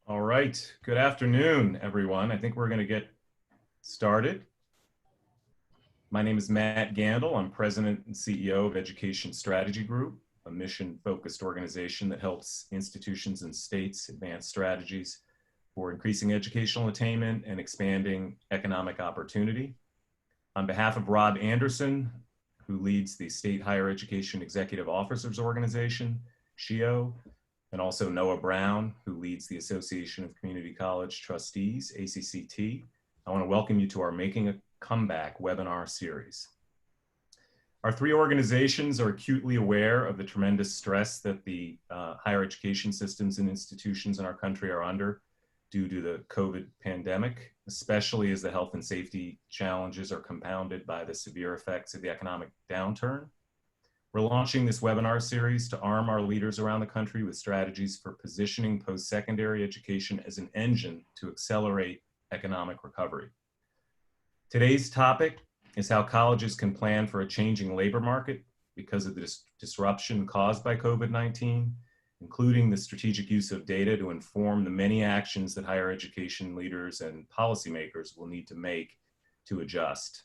All right, good afternoon, everyone. I think we're going to get started. My name is Matt Gandel. I'm President and CEO of Education Strategy Group, a mission-focused organization that helps institutions and states advance strategies for increasing educational attainment and expanding economic opportunity. On behalf of Rob Anderson, who leads the State Higher Education Executive Officers Organization, SHEO, and also Noah Brown, who leads the Association of Community College Trustees, ACCT. I want to welcome you to our Making a Comeback webinar series. Our three organizations are acutely aware of the tremendous stress that the higher education systems and institutions in our country are under due to the COVID pandemic, especially as the health and safety challenges are compounded by the severe effects of the economic downturn. We're launching this webinar series to arm our leaders around the country with strategies for positioning post-secondary education as an engine to accelerate economic recovery. Today's topic is how colleges can plan for a changing labor market because of the disruption caused by COVID-19, including the strategic use of data to inform the many actions that higher education leaders and policymakers will need to make to adjust.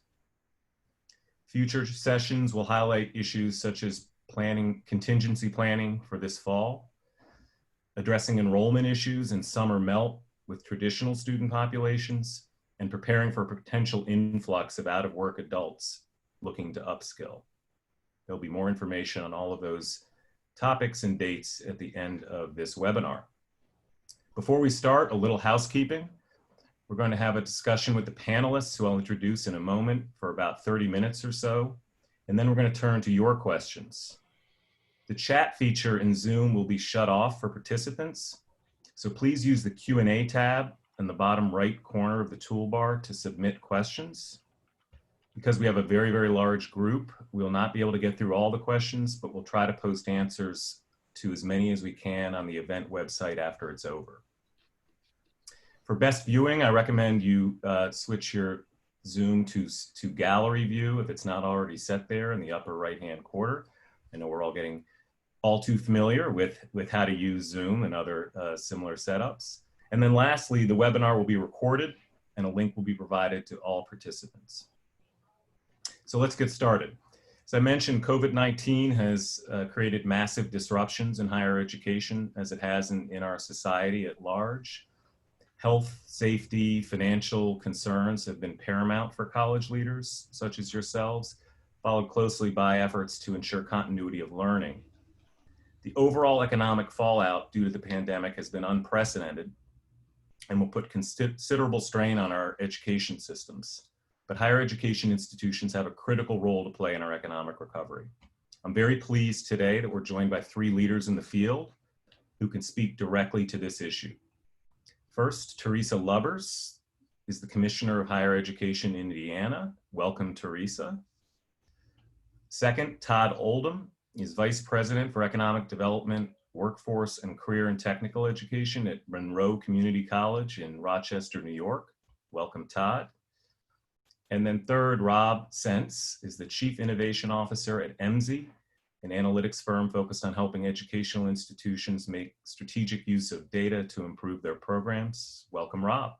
Future sessions will highlight issues such as contingency planning for this fall, addressing enrollment issues and summer melt with traditional student populations, and preparing for a potential influx of out-of-work adults looking to upskill. There'll be more information on all of those topics and dates at the end of this webinar. Before we start, a little housekeeping. We're going to have a discussion with the panelists, who I'll introduce in a moment, for about 30 minutes or so, and then we're going to turn to your questions. The chat feature in Zoom will be shut off for participants, so please use the Q&A tab in the bottom right corner of the toolbar to submit questions. Because we have a very, very large group, we'll not be able to get through all the questions, but we'll try to post answers to as many as we can on the event website after it's over. For best viewing, I recommend you switch your Zoom to gallery view if it's not already set there in the upper right-hand corner. I know we're all getting all too familiar with how to use Zoom and other similar setups. And then lastly, the webinar will be recorded and a link will be provided to all participants. So let's get started. As I mentioned, COVID-19 has created massive disruptions in higher education, as it has in our society at large. Health, safety, financial concerns have been paramount for college leaders, such as yourselves, followed closely by efforts to ensure continuity of learning. The overall economic fallout due to the pandemic has been unprecedented and will put considerable strain on our education systems. But higher education institutions have a critical role to play in our economic recovery. I'm very pleased today that we're joined by three leaders in the field who can speak directly to this issue. First, Teresa Lubbers is the Commissioner of Higher Education in Indiana. Welcome, Teresa. Second, Todd Oldham is Vice President for Economic Development, Workforce, and Career and Technical Education at Monroe Community College in Rochester, New York. Welcome, Todd. And then third, Rob Sentz is the Chief Innovation Officer at Emsi, an analytics firm focused on helping educational institutions make strategic use of data to improve their programs. Welcome, Rob.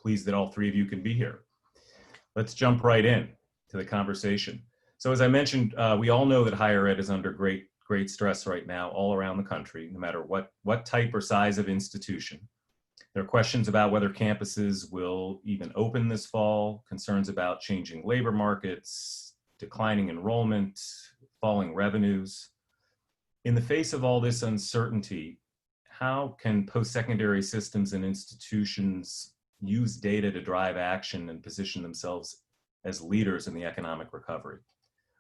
Pleased that all three of you can be here. Let's jump right in to the conversation. So as I mentioned, we all know that higher ed is under great stress right now all around the country, no matter what type or size of institution. There are questions about whether campuses will even open this fall, concerns about changing labor markets, declining enrollment, falling revenues. In the face of all this uncertainty, how can post-secondary systems and institutions use data to drive action and position themselves as leaders in the economic recovery?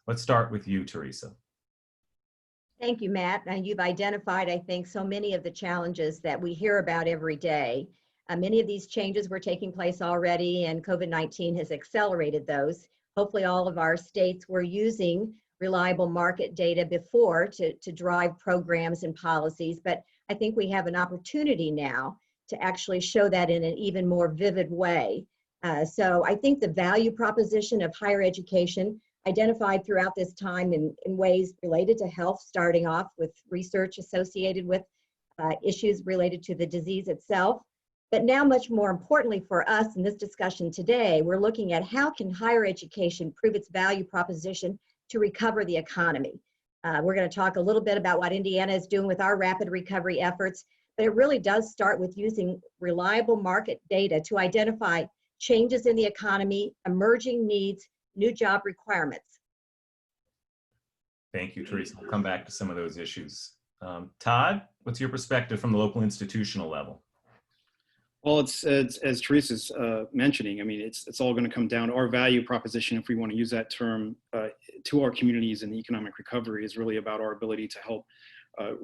Let's start with you, Teresa. Thank you, Matt. And you've identified, I think, so many of the challenges that we hear about every day. Many of these changes were taking place already, and COVID-19 has accelerated those. Hopefully all of our states were using reliable market data before to drive programs and policies, but I think we have an opportunity now to actually show that in an even more vivid way. So I think the value proposition of higher education identified throughout this time in ways related to health, starting off with research associated with issues related to the disease itself. But now, much more importantly for us in this discussion today, we're looking at how can higher education prove its value proposition to recover the economy. We're going to talk a little bit about what Indiana is doing with our rapid recovery efforts, but it really does start with using reliable market data to identify changes in the economy, emerging needs, new job requirements. Thank you, Teresa. We'll come back to some of those issues. Todd, what's your perspective from the local institutional level? Well, it's as Teresa's mentioning, I mean, it's all going to come down to our value proposition, if we want to use that term, to our communities in the economic recovery is really about our ability to help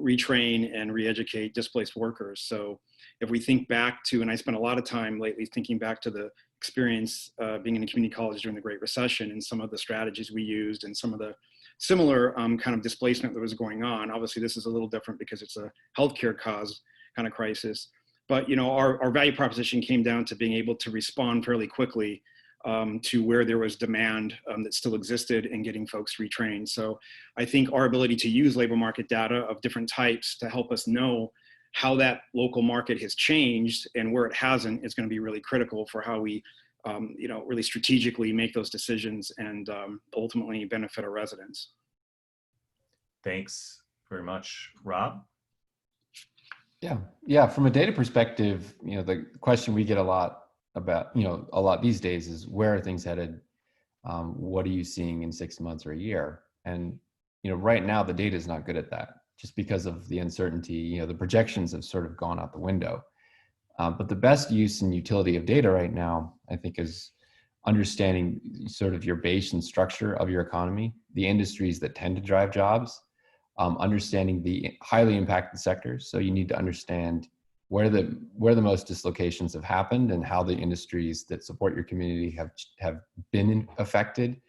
retrain and re-educate displaced workers. So if we think back to, and I spent a lot of time lately thinking back to the experience being in a community college during the Great Recession and some of the strategies we used and some of the similar kind of displacement that was going on. Obviously, this is a little different because it's a healthcare cause kind of crisis. But our value proposition came down to being able to respond fairly quickly to where there was demand that still existed and getting folks retrained. So I think our ability to use labor market data of different types to help us know how that local market has changed and where it hasn't is going to be really critical for how we really strategically make those decisions and ultimately benefit our residents. Thanks very much. Rob? Yeah. From a data perspective, the question we get a lot about, a lot these days is where are things headed? What are you seeing in 6 months or a year? And, right now the data is not good at that just because of the uncertainty. The projections have sort of gone out the window. But the best use and utility of data right now, I think, is understanding sort of your base and structure of your economy, the industries that tend to drive jobs, understanding the highly impacted sectors. So you need to understand where the most dislocations have happened and how the industries that support your community have been affected.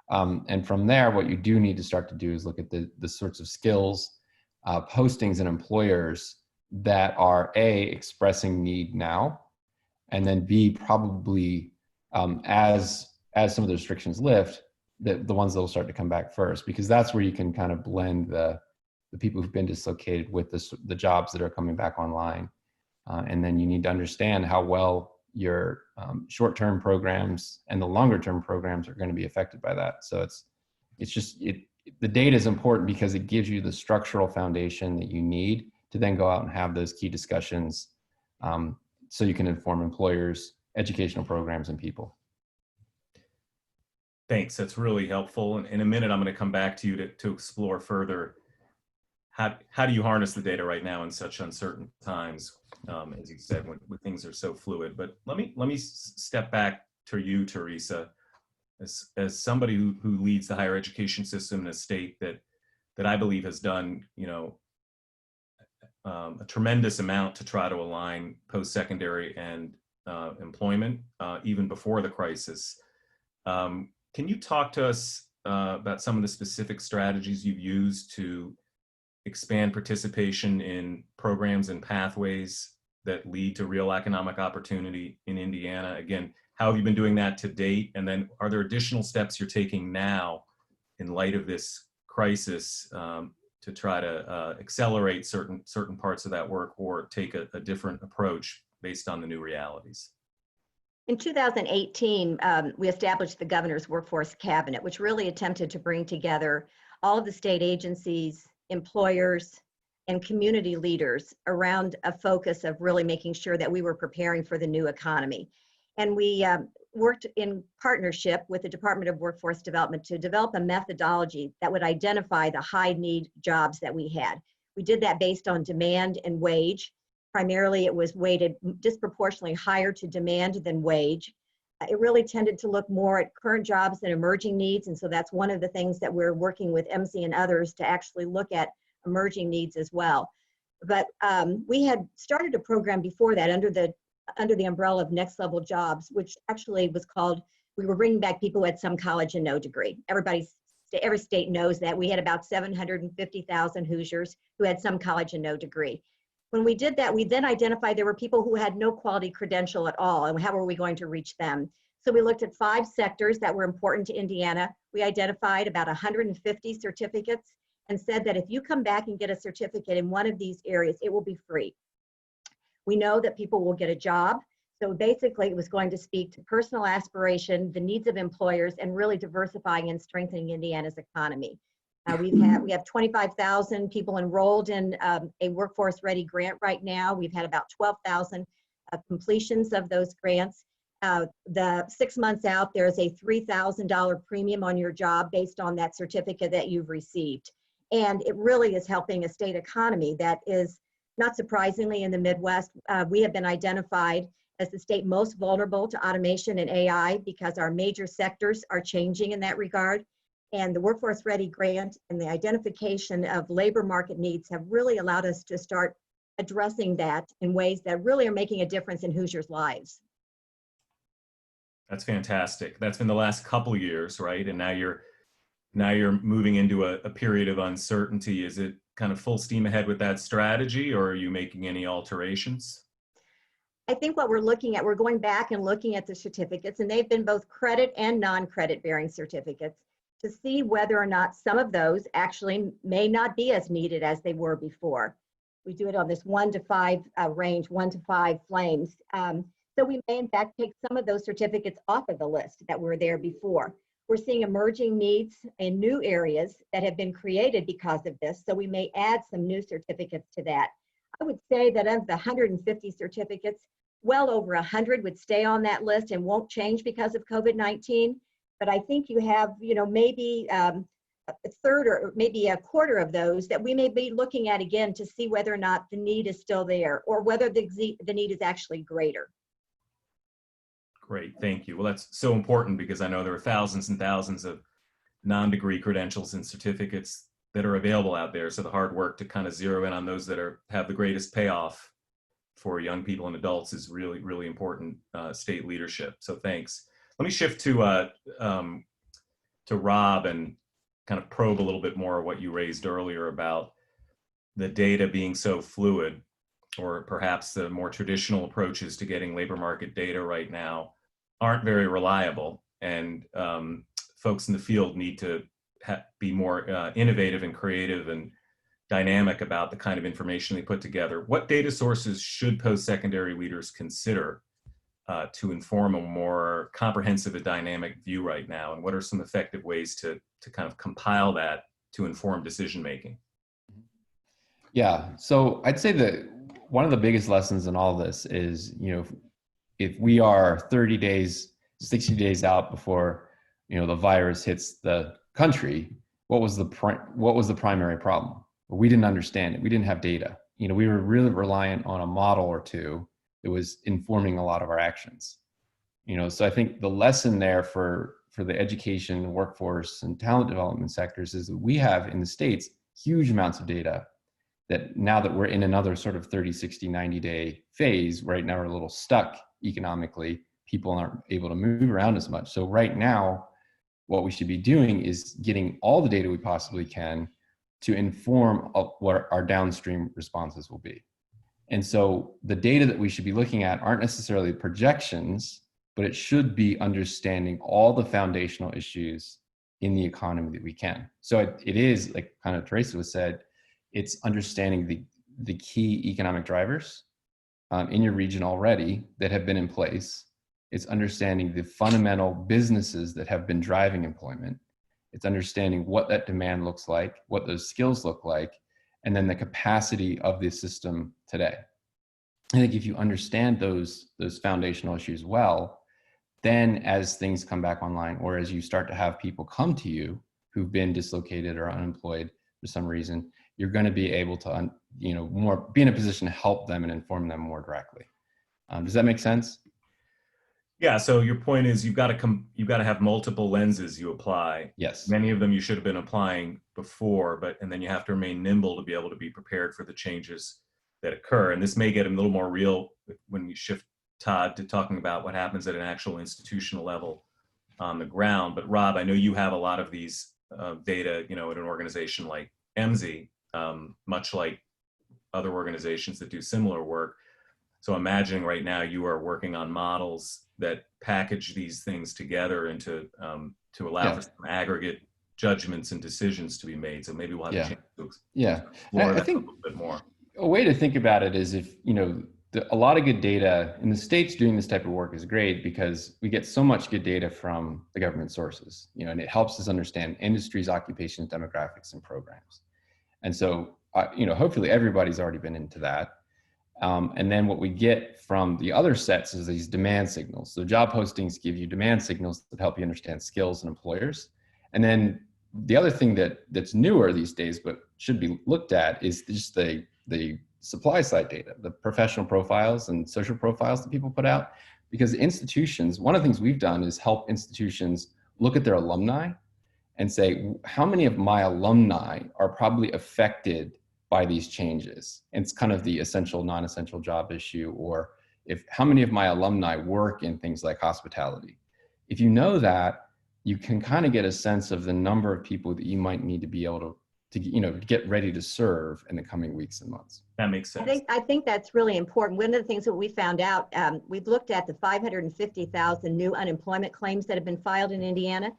And from there, what you do need to start to do is look at the sorts of skills, postings and employers that are A, expressing need now, and then B, probably as some of the restrictions lift, the ones that will start to come back first, because that's where you can kind of blend the people who've been dislocated with the jobs that are coming back online. And then you need to understand how well your short-term programs and the longer-term programs are going to be affected by that. So the data is important because it gives you the structural foundation that you need to then go out and have those key discussions so you can inform employers, educational programs, and people. Thanks, that's really helpful. And in a minute, I'm going to come back to you to explore further how do you harness the data right now in such uncertain times, as you said, when things are so fluid. But let me step back to you, Teresa, as somebody who leads the higher education system in a state that I believe has done a tremendous amount to try to align post-secondary and employment even before the crisis. Can you talk to us about some of the specific strategies you've used to expand participation in programs and pathways that lead to real economic opportunity in Indiana? Again, how have you been doing that to date? And then are there additional steps you're taking now in light of this crisis to try to accelerate certain parts of that work or take a different approach based on the new realities? In 2018, we established the Governor's Workforce Cabinet, which really attempted to bring together all of the state agencies, employers, and community leaders around a focus of really making sure that we were preparing for the new economy. And we worked in partnership with the Department of Workforce Development to develop a methodology that would identify the high need jobs that we had. We did that based on demand and wage. Primarily, it was weighted disproportionately higher to demand than wage. It really tended to look more at current jobs and emerging needs. And so that's one of the things that we're working with Emsi and others to actually look at emerging needs as well. But we had started a program before that under the umbrella of Next Level Jobs, which actually was called, we were bringing back people who had some college and no degree. Every state knows that. We had about 750,000 Hoosiers who had some college and no degree. When we did that, we then identified there were people who had no quality credential at all, and how were we going to reach them? So we looked at 5 sectors that were important to Indiana. We identified about 150 certificates, and said that if you come back and get a certificate in one of these areas, it will be free. We know that people will get a job. So basically, it was going to speak to personal aspiration, the needs of employers, and really diversifying and strengthening Indiana's economy. We have 25,000 people enrolled in a Workforce Ready grant right now. We've had about 12,000 completions of those grants. The 6 months out, there's a $3,000 premium on your job based on that certificate that you've received. And it really is helping a state economy that is, not surprisingly, in the Midwest, we have been identified as the state most vulnerable to automation and AI because our major sectors are changing in that regard. And the Workforce Ready grant and the identification of labor market needs have really allowed us to start addressing that in ways that really are making a difference in Hoosiers' lives. That's fantastic. That's been the last couple of years, right? And now you're moving into a period of uncertainty. Is it kind of full steam ahead with that strategy, or are you making any alterations? I think what we're looking at, we're going back and looking at the certificates, and they've been both credit and non-credit bearing certificates, to see whether or not some of those actually may not be as needed as they were before. We do it on this 1 to 5 range, 1 to 5 flames. So we may in fact take some of those certificates off of the list that were there before. We're seeing emerging needs in new areas that have been created because of this, so we may add some new certificates to that. I would say that of the 150 certificates, well over 100 would stay on that list and won't change because of COVID-19. But I think you have, maybe a third or maybe a quarter of those that we may be looking at again to see whether or not the need is still there or whether the need is actually greater. Great, thank you. Well, that's so important because I know there are thousands and thousands of non-degree credentials and certificates that are available out there. So the hard work to kind of zero in on those that have the greatest payoff for young people and adults is really, really important state leadership. So thanks. Let me shift to Rob and kind of probe a little bit more what you raised earlier about the data being so fluid, or perhaps the more traditional approaches to getting labor market data right now aren't very reliable, and folks in the field need to be more innovative and creative and dynamic about the kind of information they put together. What data sources should post-secondary leaders consider to inform a more comprehensive and dynamic view right now? And what are some effective ways to kind of compile that to inform decision-making? Yeah, so I'd say that one of the biggest lessons in all this is, if we are 30 days, 60 days out before, the virus hits the country, what was the primary problem? We didn't understand it. We didn't have data. We were really reliant on a model or two that was informing a lot of our actions. So I think the lesson there for the education, workforce, and talent development sectors is that we have in the States huge amounts of data that now that we're in another sort of 30, 60, 90-day phase, right now we're a little stuck economically. People aren't able to move around as much. So right now, what we should be doing is getting all the data we possibly can to inform what our downstream responses will be. And so the data that we should be looking at aren't necessarily projections, but it should be understanding all the foundational issues in the economy that we can. So it is, like kind of Teresa was said, it's understanding the key economic drivers in your region already that have been in place. It's understanding the fundamental businesses that have been driving employment. It's understanding what that demand looks like, what those skills look like, and then the capacity of the system today. I think if you understand those foundational issues well, then as things come back online, or as you start to have people come to you who've been dislocated or unemployed for some reason, you're going to be able to, be in a position to help them and inform them more directly. Does that make sense? Yeah. So your point is you've got to have multiple lenses you apply. Yes. Many of them you should have been applying before, and then you have to remain nimble to be able to be prepared for the changes that occur. And this may get a little more real when we shift, Todd, to talking about what happens at an actual institutional level on the ground. But Rob, I know you have a lot of these data, at an organization like Emsi, much like other organizations that do similar work. So imagining right now you are working on models that package these things together into to allow for some aggregate judgments and decisions to be made. So maybe we'll have a chance to explore I that a think little bit more. a way to think about it is if, a lot of good data in the States doing this type of work is great because we get so much good data from the government sources, and it helps us understand industries, occupations, demographics, and programs. And so, hopefully everybody's already been into that. And then what we get from the other sets is these demand signals. So job postings give you demand signals that help you understand skills and employers. And then the other thing that's newer these days, but should be looked at, is just the supply side data, the professional profiles and social profiles that people put out. Because institutions, one of the things we've done is help institutions look at their alumni and say, how many of my alumni are probably affected by these changes? And it's kind of the essential, non-essential job issue, or how many of my alumni work in things like hospitality. If you know that, you can kind of get a sense of the number of people that you might need to be able to get ready to serve in the coming weeks and months. That makes sense. I think that's really important. One of the things that we found out, we've looked at the 550,000 new unemployment claims that have been filed in Indiana,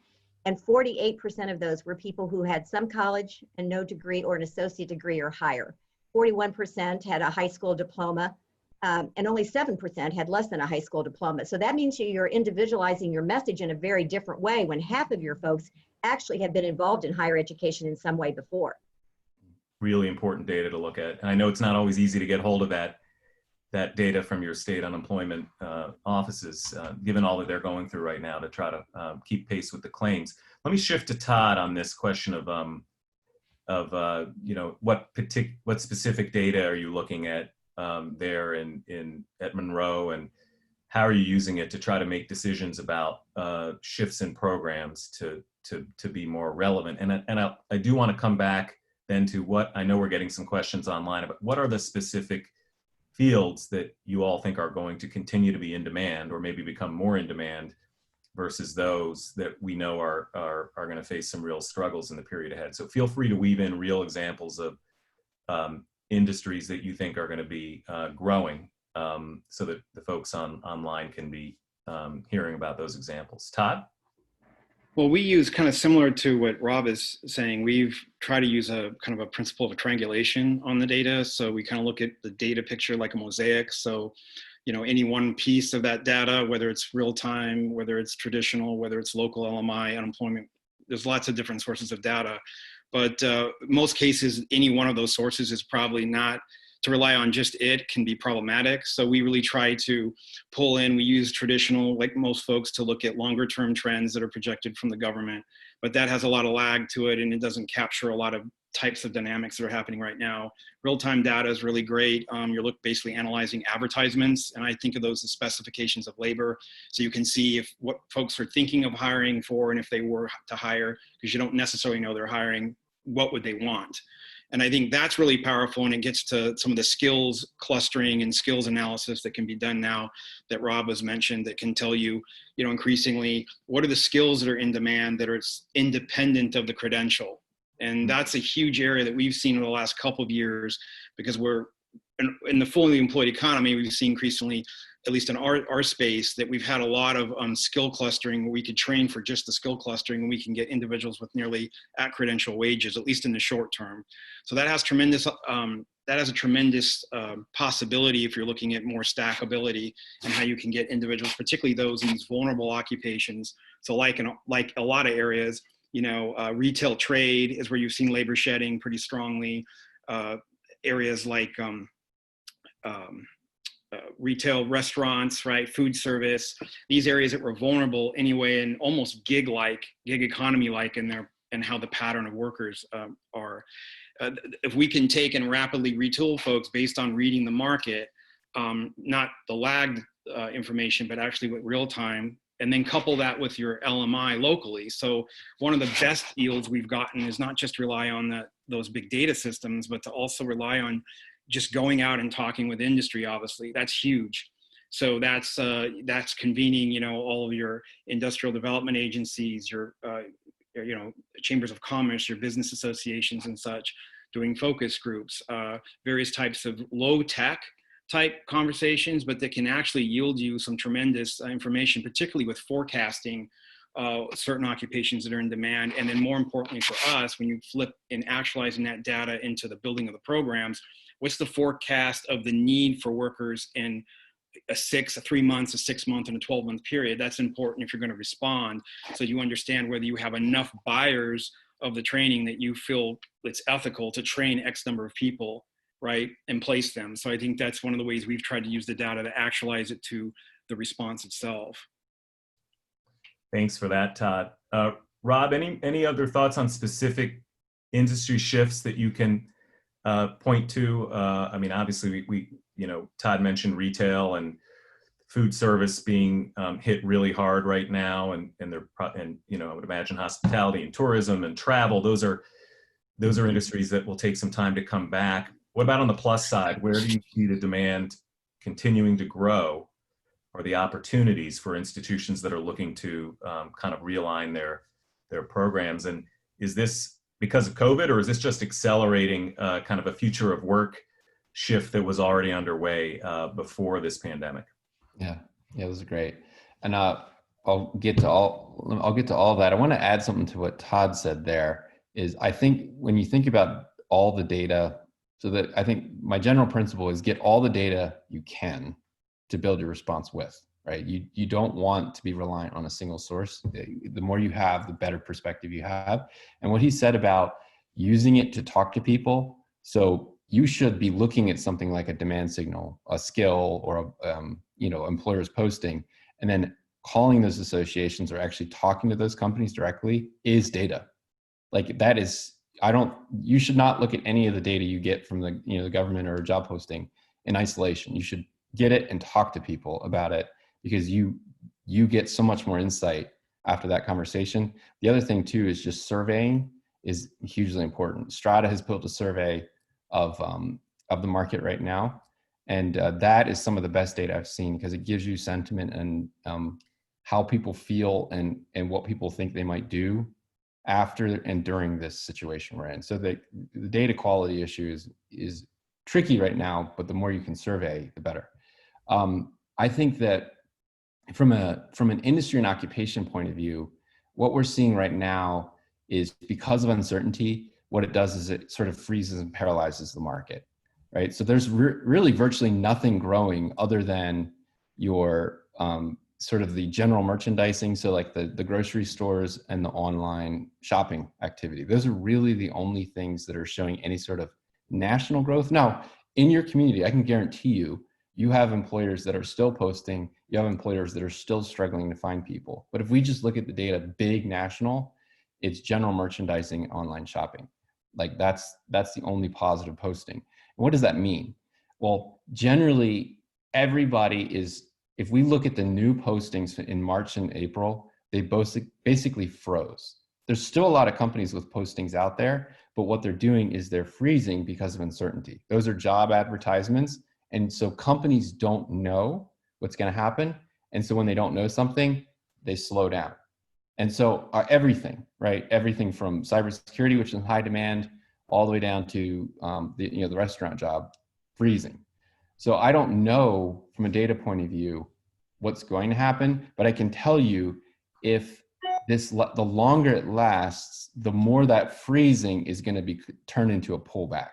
and 48% of those were people who had some college and no degree or an associate degree or higher. 41% had a high school diploma, and only 7% had less than a high school diploma. So that means you're individualizing your message in a very different way when half of your folks actually have been involved in higher education in some way before. Really important data to look at. And I know it's not always easy to get hold of that data from your state unemployment offices, given all that they're going through right now to try to keep pace with the claims. Let me shift to Todd on this question of what specific data are you looking at there at Monroe, and how are you using it to try to make decisions about shifts in programs to be more relevant? And I do want to come back then to what I know we're getting some questions online about. What are the specific fields that you all think are going to continue to be in demand, or maybe become more in demand, versus those that we know are going to face some real struggles in the period ahead? So feel free to weave in real examples of industries that you think are going to be growing, so that the folks online can be hearing about those examples. Todd? Well, we use kind of similar to what Rob is saying. We've tried to use a kind of a principle of triangulation on the data. So we kind of look at the data picture like a mosaic. So, any one piece of that data, whether it's real time, whether it's traditional, whether it's local LMI, unemployment, there's lots of different sources of data. But most cases, any one of those sources is probably not, to rely on just it can be problematic. So we really try to pull in, we use traditional, like most folks, to look at longer term trends that are projected from the government, but that has a lot of lag to it and it doesn't capture a lot of types of dynamics that are happening right now. Real-time data is really great. You're basically analyzing advertisements, and I think of those as specifications of labor. So you can see if what folks are thinking of hiring for, and if they were to hire, because you don't necessarily know they're hiring, what would they want? And I think that's really powerful, and it gets to some of the skills clustering and skills analysis that can be done now that Rob has mentioned, that can tell you, increasingly, what are the skills that are in demand that are independent of the credential? And that's a huge area that we've seen in the last couple of years, because we're in the fully employed economy. We've seen increasingly, at least in our space, that we've had a lot of skill clustering where we could train for just the skill clustering, and we can get individuals with nearly at credential wages, at least in the short term. So that has a tremendous possibility if you're looking at more stackability and how you can get individuals, particularly those in these vulnerable occupations. So like a lot of areas, retail trade is where you've seen labor shedding pretty strongly. Areas like retail, restaurants, right, food service, these areas that were vulnerable anyway, and almost gig economy-like in how the pattern of workers are. If we can take and rapidly retool folks based on reading the market, not the lagged information, but actually with real time, and then couple that with your LMI locally. So one of the best yields we've gotten is not just rely on those big data systems, but to also rely on just going out and talking with industry. Obviously, that's huge. So that's convening, all of your industrial development agencies, your chambers of commerce, your business associations and such, doing focus groups, various types of low tech type conversations, but that can actually yield you some tremendous information, particularly with forecasting certain occupations that are in demand. And then more importantly for us, when you flip and actualizing that data into the building of the programs, what's the forecast of the need for workers in a 3 months, a 6 month, and a 12-month period? That's important if you're going to respond. So you understand whether you have enough buyers of the training that you feel it's ethical to train X number of people, right, and place them. So I think that's one of the ways we've tried to use the data to actualize it to the response itself. Thanks for that, Todd. Rob, any other thoughts on specific industry shifts that you can point to? I mean, obviously, Todd mentioned retail and food service being hit really hard right now, and I would imagine hospitality and tourism and travel. Those are industries that will take some time to come back. What about on the plus side? Where do you see the demand continuing to grow, or the opportunities for institutions that are looking to kind of realign their programs? And is this because of COVID, or is this just accelerating kind of a future of work shift that was already underway before this pandemic? Yeah, those are great. And I'll get to all that. I want to add something to what Todd said there. Is I think when you think about all the data, so that I think my general principle is get all the data you can to build your response with, right? You don't want to be reliant on a single source. The more you have, the better perspective you have. And what he said about using it to talk to people, so you should be looking at something like a demand signal, a skill, or employers posting, and then calling those associations or actually talking to those companies directly is data. Like that is, you should not look at any of the data you get from the government or a job posting in isolation. You should get it and talk to people about it, because you get so much more insight after that conversation. The other thing too is just surveying is hugely important. Strata has built a survey of the market right now, and that is some of the best data I've seen, because it gives you sentiment and how people feel and what people think they might do after and during this situation we're in. So the data quality issue is tricky right now, but the more you can survey, the better. I think that from an industry and occupation point of view, what we're seeing right now is, because of uncertainty, what it does is it sort of freezes and paralyzes the market, right? So there's really virtually nothing growing other than your sort of the general merchandising. So like the grocery stores and the online shopping activity. Those are really the only things that are showing any sort of national growth. Now, in your community, I can guarantee you have employers that are still posting, you have employers that are still struggling to find people. But if we just look at the data, big national, it's general merchandising, online shopping. Like that's the only positive posting. And what does that mean? Well, generally everybody is, if we look at the new postings in March and April, they basically froze. There's still a lot of companies with postings out there, but what they're doing is they're freezing because of uncertainty. Those are job advertisements. And so companies don't know what's going to happen. And so when they don't know something, they slow down. And so everything, right? Everything from cybersecurity, which is in high demand, all the way down to the restaurant job, freezing. So I don't know from a data point of view what's going to happen, but I can tell you if the longer it lasts, the more that freezing is going to be turned into a pullback.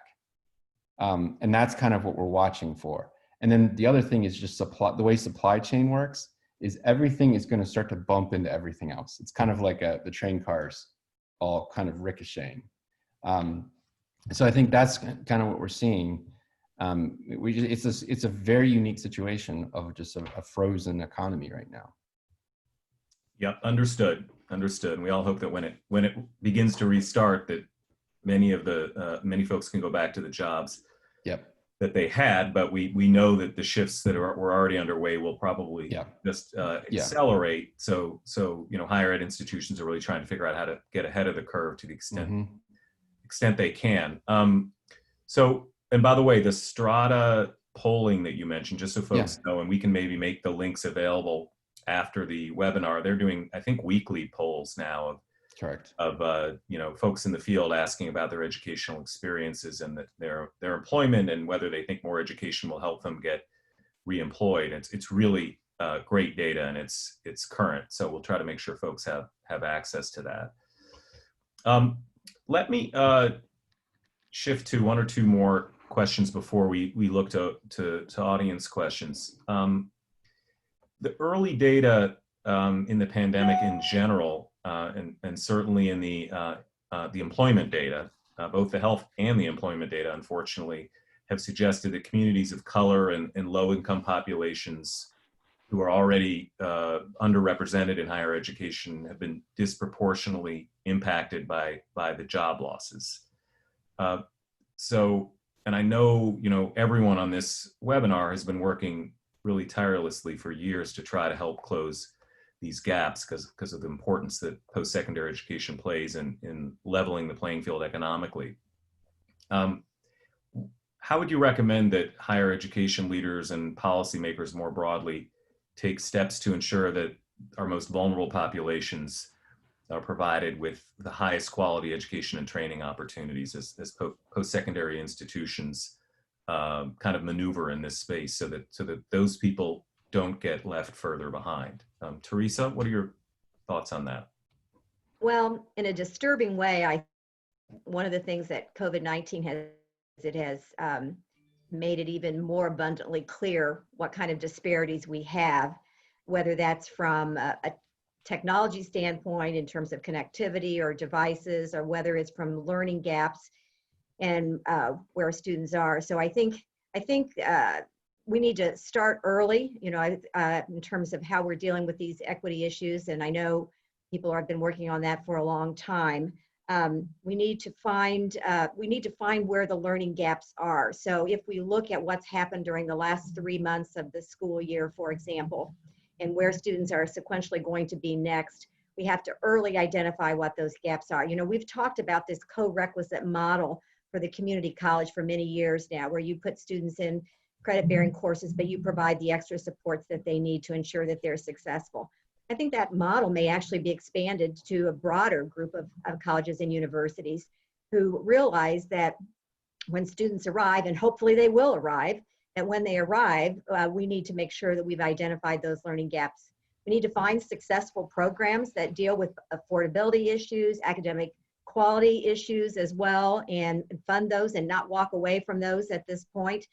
And that's kind of what we're watching for. And then the other thing is just the way supply chain works is everything is going to start to bump into everything else. It's kind of like the train cars all kind of ricocheting. So I think that's kind of what we're seeing. It's a very unique situation of just a frozen economy right now. Yep, understood. And we all hope that when it begins to restart, that many folks can go back to the jobs that they had. But we know that the shifts that were already underway will probably just accelerate. So higher ed institutions are really trying to figure out how to get ahead of the curve to the extent they can. And by the way, the Strata polling that you mentioned, just so folks know, and we can maybe make the links available after the webinar, they're doing, I think, weekly polls now of folks in the field asking about their educational experiences and their employment, and whether they think more education will help them get reemployed. It's really great data and it's current. So we'll try to make sure folks have access to that. Let me shift to one or two more questions before we look to audience questions. The early data in the pandemic in general, and certainly in the employment data, both the health and the employment data, unfortunately, have suggested that communities of color and low-income populations who are already underrepresented in higher education have been disproportionately impacted by the job losses. So, and I know, everyone on this webinar has been working really tirelessly for years to try to help close these gaps because of the importance that post-secondary education plays in leveling the playing field economically. How would you recommend that higher education leaders and policymakers more broadly take steps to ensure that our most vulnerable populations are provided with the highest quality education and training opportunities as post-secondary institutions kind of maneuver in this space so that those people don't get left further behind? Teresa, what are your thoughts on that? Well, in a disturbing way, one of the things that COVID-19 has made it even more abundantly clear what kind of disparities we have, whether that's from a technology standpoint in terms of connectivity or devices, or whether it's from learning gaps and where students are. So I think we need to start early, in terms of how we're dealing with these equity issues. And I know people have been working on that for a long time. We need to find where the learning gaps are. So if we look at what's happened during the last 3 months of the school year, for example, and where students are sequentially going to be next, we have to early identify what those gaps are. We've talked about this co-requisite model for the community college for many years now, where you put students in credit-bearing courses, but you provide the extra supports that they need to ensure that they're successful. I think that model may actually be expanded to a broader group of colleges and universities who realize that when students arrive, and hopefully they will arrive, that when they arrive, we need to make sure that we've identified those learning gaps. We need to find successful programs that deal with affordability issues, academic quality issues as well, and fund those and not walk away from those at this point.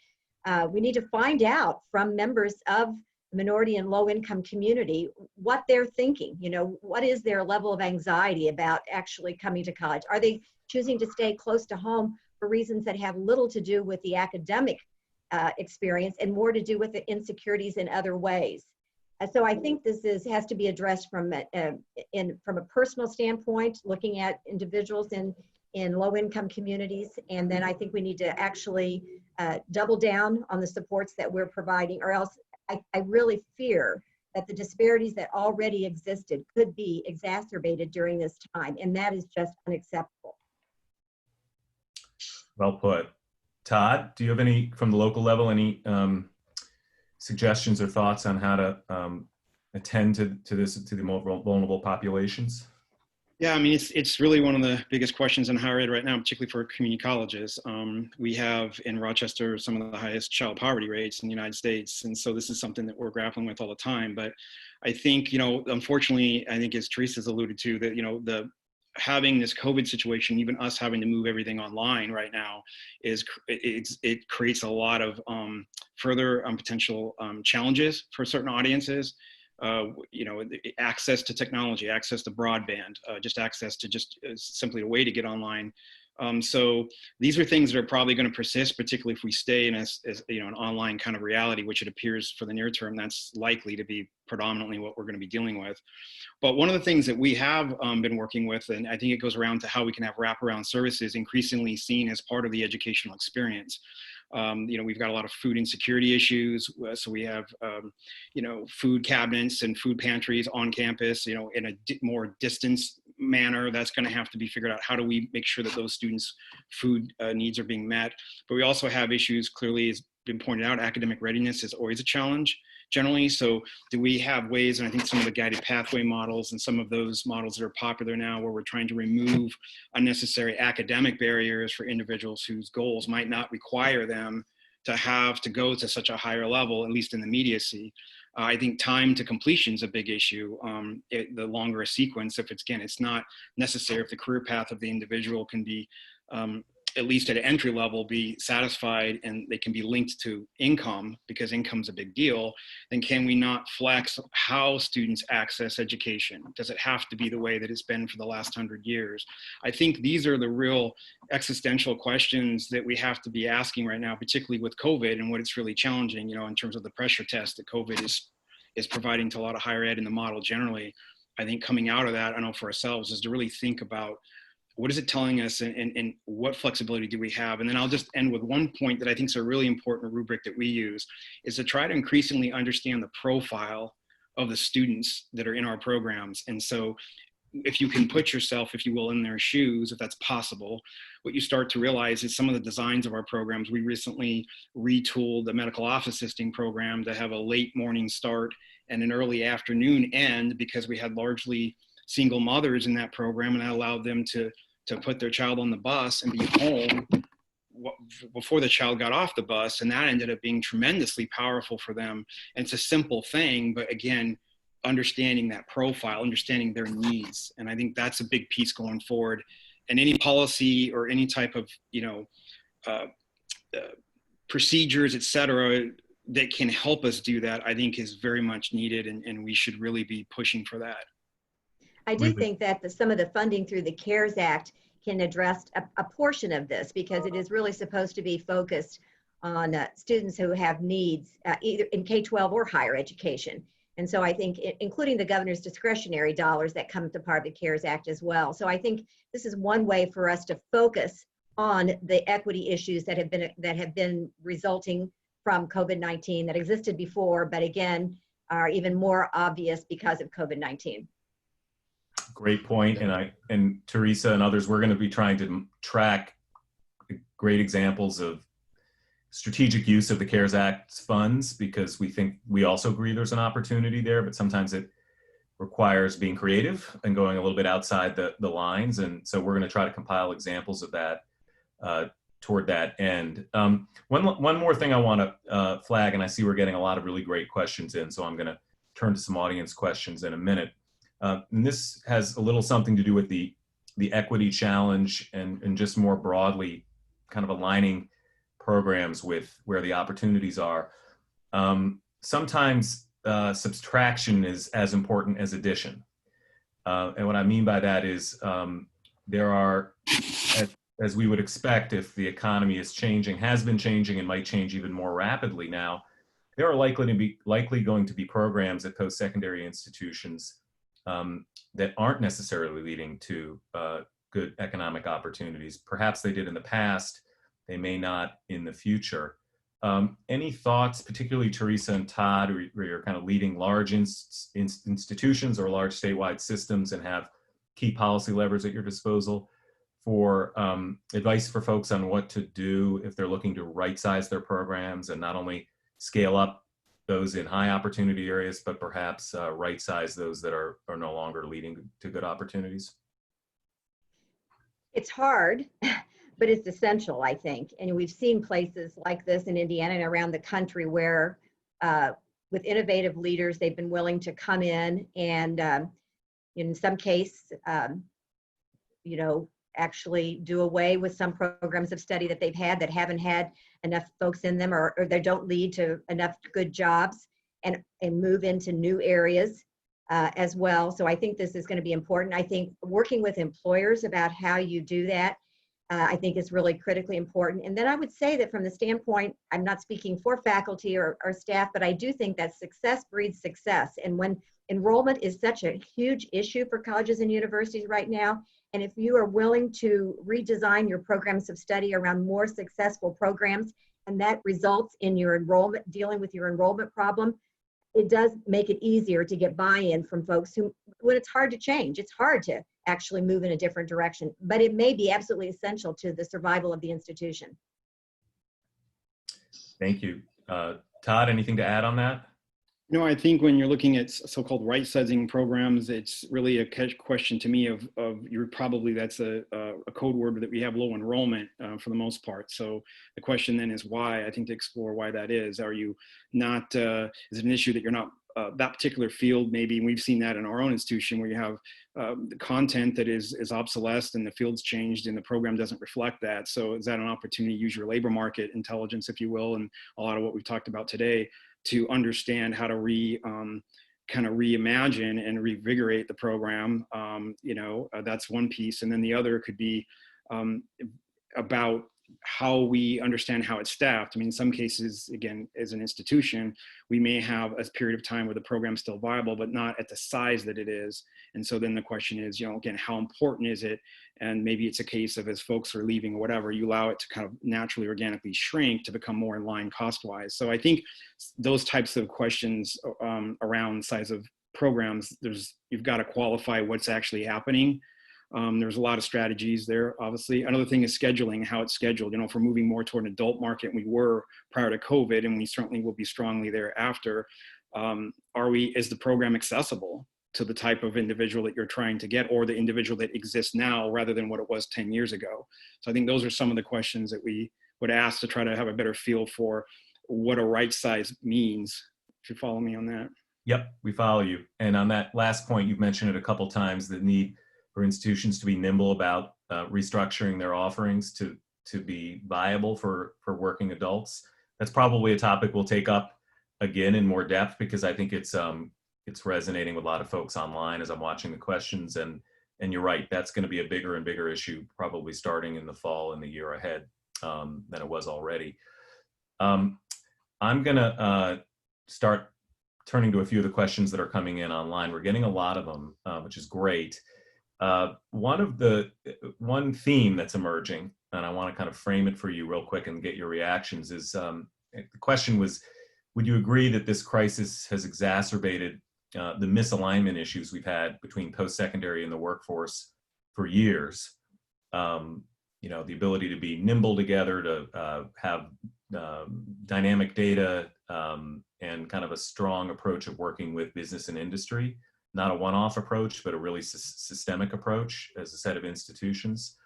We need to find out from members of minority and low income community what they're thinking. What is their level of anxiety about actually coming to college? Are they choosing to stay close to home for reasons that have little to do with the academic experience and more to do with the insecurities in other ways? So I think this has to be addressed from a personal standpoint, looking at individuals in low-income communities, and then I think we need to actually double down on the supports that we're providing, or else I really fear that the disparities that already existed could be exacerbated during this time, and that is just unacceptable. Well put. Todd, do you have any, from the local level, any suggestions or thoughts on how to attend to the more vulnerable populations? Yeah, I mean, it's really one of the biggest questions in higher ed right now, particularly for community colleges. We have in Rochester some of the highest child poverty rates in the United States. And so this is something that we're grappling with all the time. But I think, unfortunately, I think as Teresa's alluded to, that, having this COVID situation, even us having to move everything online right now, it creates a lot of further potential challenges for certain audiences. Access to technology, access to broadband, just access to simply a way to get online. So these are things that are probably going to persist, particularly if we stay in an online kind of reality, which it appears for the near term, that's likely to be predominantly what we're going to be dealing with. But one of the things that we have been working with, and I think it goes around to how we can have wraparound services increasingly seen as part of the educational experience. We've got a lot of food insecurity issues. So we have, food cabinets and food pantries on campus, in a more distance manner. That's going to have to be figured out. How do we make sure that those students' food needs are being met? But we also have issues, clearly, as been pointed out, academic readiness is always a challenge generally. So do we have ways, and I think some of the guided pathway models and some of those models that are popular now, where we're trying to remove unnecessary academic barriers for individuals whose goals might not require them to have to go to such a higher level, at least in the immediacy. I think time to completion is a big issue. The longer a sequence, if it's not necessary, if the career path of the individual can be, at least at an entry level, be satisfied and they can be linked to income, because income's a big deal, then can we not flex how students access education? Does it have to be the way that it's been for the last 100 years? I think these are the real existential questions that we have to be asking right now, particularly with COVID and what it's really challenging, in terms of the pressure test that COVID is providing to a lot of higher ed in the model generally. I think coming out of that, I know for ourselves, is to really think about what is it telling us, and what flexibility do we have? And then I'll just end with one point that I think is a really important rubric that we use, is to try to increasingly understand the profile of the students that are in our programs. And so if you can put yourself, if you will, in their shoes, if that's possible, what you start to realize is some of the designs of our programs. We recently retooled the medical office assisting program to have a late morning start and an early afternoon end, because we had largely single mothers in that program, and that allowed them to put their child on the bus and be home before the child got off the bus. And that ended up being tremendously powerful for them. And it's a simple thing, but again, understanding that profile, understanding their needs. And I think that's a big piece going forward. And any policy or any type of, procedures, et cetera, that can help us do that, I think is very much needed. And we should really be pushing for that. I do think that some of the funding through the CARES Act can address a portion of this, because it is really supposed to be focused on students who have needs either in K-12 or higher education. And so I think including the governor's discretionary dollars that come to part of the CARES Act as well. So I think this is one way for us to focus on the equity issues that have been resulting from COVID-19, that existed before, but again, are even more obvious because of COVID-19. Great point. And Teresa and others, we're going to be trying to track great examples of strategic use of the CARES Act funds, because we also agree there's an opportunity there, but sometimes it requires being creative and going a little bit outside the lines. And so we're going to try to compile examples of that toward that end. One more thing I want to flag, and I see we're getting a lot of really great questions in, so I'm going to turn to some audience questions in a minute. And this has a little something to do with the equity challenge and just more broadly kind of aligning programs with where the opportunities are. Sometimes subtraction is as important as addition. And what I mean by that is there are, as we would expect if the economy is changing, has been changing, and might change even more rapidly now, there are likely going to be programs at post-secondary institutions that aren't necessarily leading to good economic opportunities. Perhaps they did in the past, they may not in the future. Any thoughts, particularly Teresa and Todd, where you're kind of leading large institutions or large statewide systems and have key policy levers at your disposal, for advice for folks on what to do if they're looking to right-size their programs and not only scale up those in high opportunity areas, but perhaps right-size those that are no longer leading to good opportunities? It's hard, but it's essential, I think. And we've seen places like this in Indiana and around the country where with innovative leaders, they've been willing to come in and in some case, actually do away with some programs of study that they've had that haven't had enough folks in them, or they don't lead to enough good jobs, and move into new areas as well. So I think this is going to be important. I think working with employers about how you do that, I think is really critically important. And then I would say that from the standpoint, I'm not speaking for faculty or staff, but I do think that success breeds success. And when enrollment is such a huge issue for colleges and universities right now, and if you are willing to redesign your programs of study around more successful programs, and that results in your enrollment, dealing with your enrollment problem, it does make it easier to get buy-in from folks who, when it's hard to change, it's hard to actually move in a different direction, but it may be absolutely essential to the survival of the institution. Thank you. Todd, anything to add on that? No, I think when you're looking at so-called right-sizing programs, it's really a question to me of that's a code word that we have low enrollment for the most part. So the question then is why. I think to explore why that is. Are you not, is it an issue that you're not that particular field, maybe, and we've seen that in our own institution where you have the content that is obsolesced and the field's changed and the program doesn't reflect that. So is that an opportunity to use your labor market intelligence, if you will, and a lot of what we've talked about today to understand how to kind of reimagine and revigorate the program? That's one piece. And then the other could be about how we understand how it's staffed. I mean, in some cases, again, as an institution, we may have a period of time where the program's still viable, but not at the size that it is. And so then the question is, again, how important is it? And maybe it's a case of, as folks are leaving or whatever, you allow it to kind of naturally, organically shrink to become more in line cost-wise. So I think those types of questions around size of programs, you've got to qualify what's actually happening. There's a lot of strategies there, obviously. Another thing is scheduling, how it's scheduled. If we're moving more toward an adult market, we were prior to COVID, and we certainly will be strongly thereafter. Is the program accessible to the type of individual that you're trying to get, or the individual that exists now rather than what it was 10 years ago? So I think those are some of the questions that we would ask to try to have a better feel for what a right size means, if you follow me on that. Yep, we follow you. And on that last point, you've mentioned it a couple times, the need for institutions to be nimble about restructuring their offerings to be viable for working adults. That's probably a topic we'll take up again in more depth, because I think it's resonating with a lot of folks online as I'm watching the questions. And you're right, that's going to be a bigger and bigger issue, probably starting in the fall and the year ahead than it was already. I'm going to start turning to a few of the questions that are coming in online. We're getting a lot of them, which is great. One theme that's emerging, and I want to kind of frame it for you real quick and get your reactions, is the question was, would you agree that this crisis has exacerbated the misalignment issues we've had between post-secondary and the workforce for years? The ability to be nimble together, to have dynamic data, and kind of a strong approach of working with business and industry. Not a one-off approach, but a really systemic approach as a set of institutions.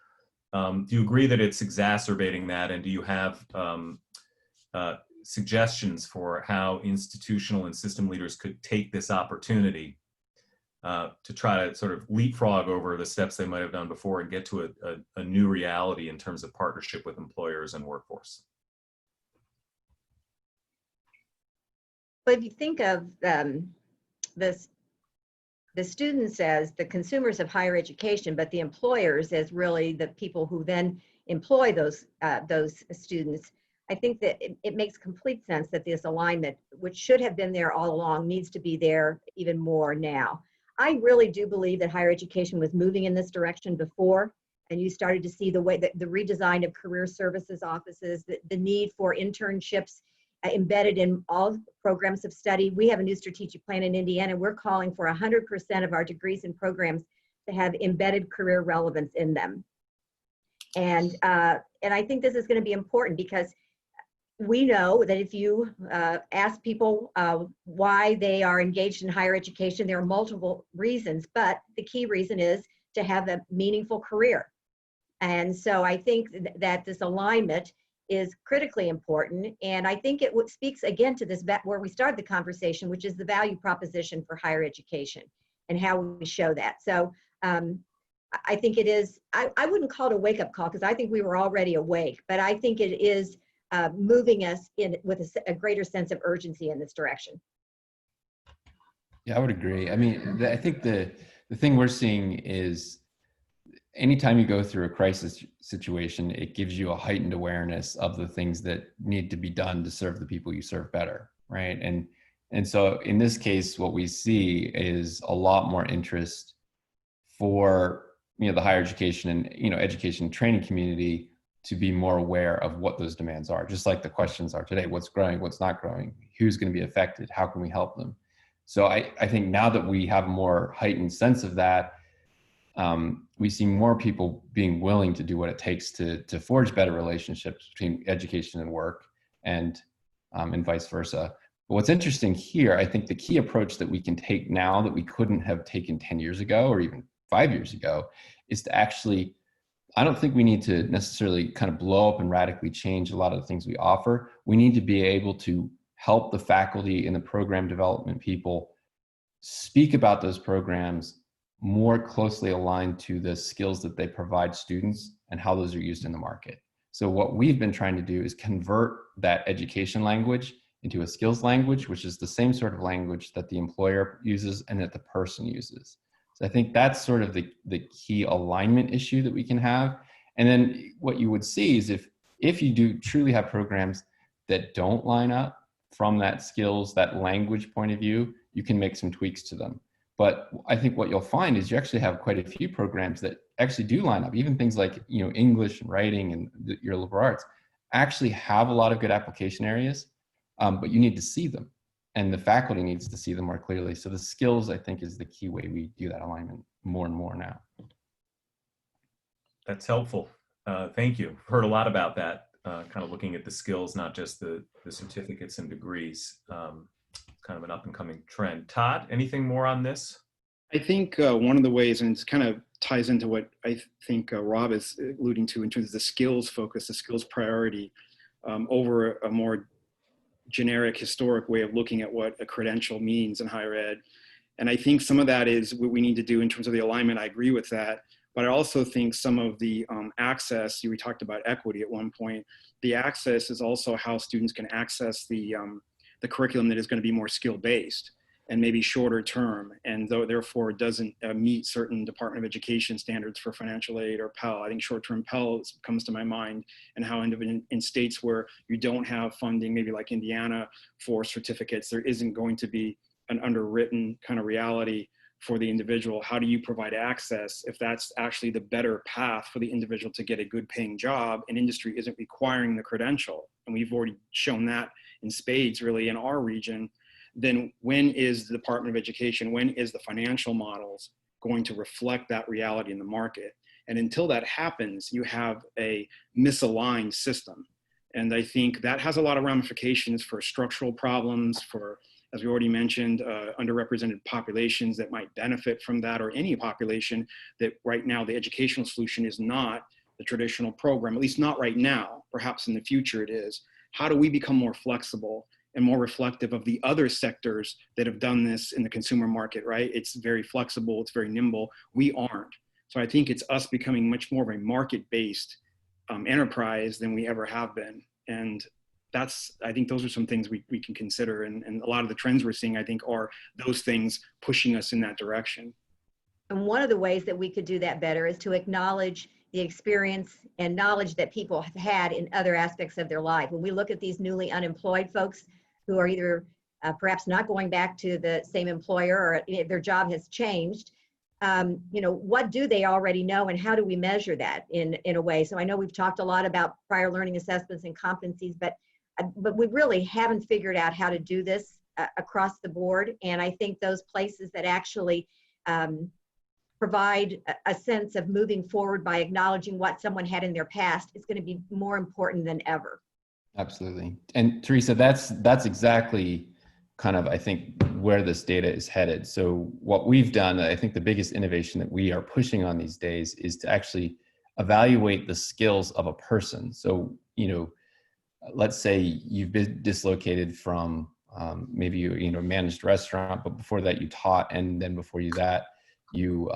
Do you agree that it's exacerbating that? And do you have suggestions for how institutional and system leaders could take this opportunity to try to sort of leapfrog over the steps they might have done before and get to a new reality in terms of partnership with employers and workforce? But if you think of the students as the consumers of higher education, but the employers as really the people who then employ those students, I think that it makes complete sense that this alignment, which should have been there all along, needs to be there even more now. I really do believe that higher education was moving in this direction before, and you started to see the way that the redesign of career services offices, the need for internships embedded in all programs of study. We have a new strategic plan in Indiana. We're calling for 100% of our degrees and programs to have embedded career relevance in them. And I think this is going to be important, because we know that if you ask people why they are engaged in higher education, there are multiple reasons, but the key reason is to have a meaningful career. And so I think that this alignment is critically important. And I think it speaks again to this, where we started the conversation, which is the value proposition for higher education and how we show that. So I think it is, I wouldn't call it a wake-up call, because I think we were already awake, but I think it is moving us in with a greater sense of urgency in this direction. Yeah, I would agree. I mean, I think the thing we're seeing is, anytime you go through a crisis situation, it gives you a heightened awareness of the things that need to be done to serve the people you serve better, right? And so in this case, what we see is a lot more interest for the higher education and education and training community to be more aware of what those demands are, just like the questions are today: what's growing, what's not growing, who's going to be affected, how can we help them? So I think now that we have a more heightened sense of that, we see more people being willing to do what it takes to forge better relationships between education and work, and vice versa. But what's interesting here, I think the key approach that we can take now that we couldn't have taken 10 years ago or even 5 years ago, is to actually, I don't think we need to necessarily kind of blow up and radically change a lot of the things we offer. We need to be able to help the faculty and the program development people speak about those programs more closely aligned to the skills that they provide students and how those are used in the market. So what we've been trying to do is convert that education language into a skills language, which is the same sort of language that the employer uses and that the person uses. So I think that's sort of the key alignment issue that we can have. And then what you would see is if you do truly have programs that don't line up from that skills, that language point of view, you can make some tweaks to them. But I think what you'll find is you actually have quite a few programs that actually do line up. Even things like, you know, English and writing and your liberal arts actually have a lot of good application areas, but you need to see them. And the faculty needs to see them more clearly. So the skills, I think, is the key way we do that alignment more and more now. That's helpful. Thank you. Heard a lot about that, kind of looking at the skills, not just the certificates and degrees. Kind of an up and coming trend. Todd, anything more on this? I think one of the ways, and it kind of ties into what I think Rob is alluding to in terms of the skills focus, the skills priority, over a more generic historic way of looking at what a credential means in higher ed. And I think some of that is what we need to do in terms of the alignment. I agree with that. But I also think some of the access, we talked about equity at one point, the access is also how students can access the curriculum that is going to be more skill-based and maybe shorter term, and therefore doesn't meet certain Department of Education standards for financial aid or Pell. I think short-term Pell comes to my mind, and how in states where you don't have funding, maybe like Indiana, for certificates, there isn't going to be an underwritten kind of reality for the individual. How do you provide access if that's actually the better path for the individual to get a good paying job and industry isn't requiring the credential? And we've already shown that in spades really in our region. Then when is the Department of Education, when is the financial models going to reflect that reality in the market? And until that happens, you have a misaligned system. And I think that has a lot of ramifications for structural problems, for, as we already mentioned, underrepresented populations that might benefit from that, or any population that right now the educational solution is not the traditional program, at least not right now. Perhaps in the future it is. How do we become more flexible and more reflective of the other sectors that have done this in the consumer market, right? It's very flexible, it's very nimble. We aren't. So I think it's us becoming much more of a market-based enterprise than we ever have been. And I think those are some things we can consider. And a lot of the trends we're seeing, I think, are those things pushing us in that direction. And one of the ways that we could do that better is to acknowledge the experience and knowledge that people have had in other aspects of their life. When we look at these newly unemployed folks who are either perhaps not going back to the same employer, or their job has changed, what do they already know, and how do we measure that in a way? So I know we've talked a lot about prior learning assessments and competencies, but we really haven't figured out how to do this across the board. And I think those places that actually provide a sense of moving forward by acknowledging what someone had in their past is going to be more important than ever. Absolutely. And Teresa, that's exactly kind of, I think, where this data is headed. So what we've done, I think the biggest innovation that we are pushing on these days is to actually evaluate the skills of a person. So, let's say you've been dislocated from maybe you managed a restaurant, but before that you taught, and then before that you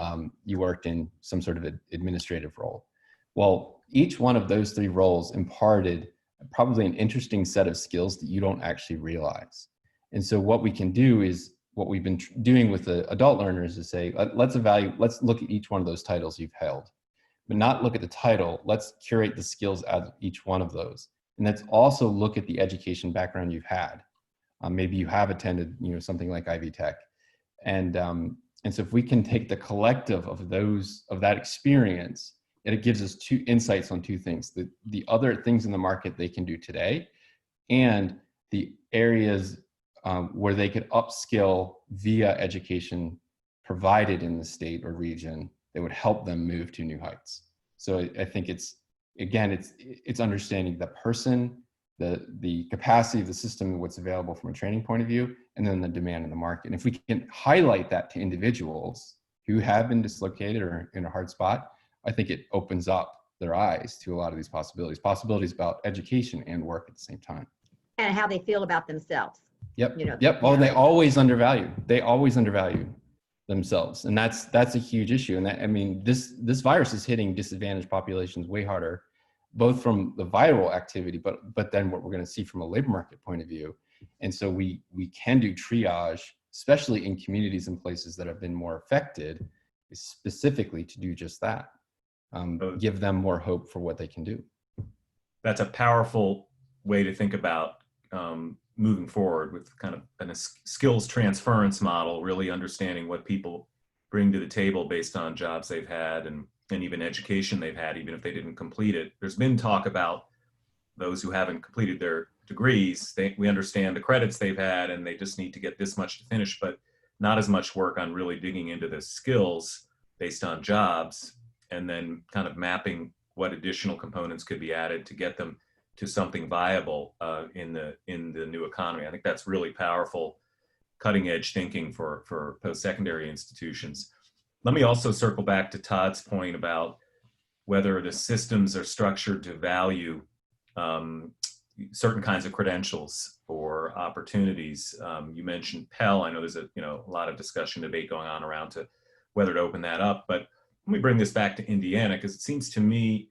worked in some sort of administrative role. Well, each one of those three roles imparted probably an interesting set of skills that you don't actually realize. And so what we can do is what we've been doing with the adult learners is say, let's look at each one of those titles you've held, but not look at the title. Let's curate the skills out of each one of those. And let's also look at the education background you've had. Maybe you have attended, something like Ivy Tech. And so if we can take the collective of that experience, it gives us two insights on two things: the other things in the market they can do today, and the areas where they could upskill via education provided in the state or region that would help them move to new heights. So I think it's understanding the person, the capacity of the system, and what's available from a training point of view, and then the demand in the market. And if we can highlight that to individuals who have been dislocated or in a hard spot, I think it opens up their eyes to a lot of these possibilities about education and work at the same time. And how they feel about themselves. Yep. You know, Yep. Oh, yeah. they always undervalue. They always undervalue themselves, and that's a huge issue. And that, I mean, this virus is hitting disadvantaged populations way harder, both from the viral activity, but then what we're going to see from a labor market point of view. And so we can do triage, especially in communities and places that have been more affected, specifically to do just that. Give them more hope for what they can do. That's a powerful way to think about moving forward with kind of a skills transference model, really understanding what people bring to the table based on jobs they've had and even education they've had, even if they didn't complete it. There's been talk about those who haven't completed their degrees. We understand the credits they've had and they just need to get this much to finish, but not as much work on really digging into the skills based on jobs and then kind of mapping what additional components could be added to get them to something viable in the new economy. I think that's really powerful, cutting edge thinking for post-secondary institutions. Let me also circle back to Todd's point about whether the systems are structured to value certain kinds of credentials or opportunities. You mentioned Pell. I know there's a lot of discussion, debate going on around to whether to open that up, but let me bring this back to Indiana, because it seems to me,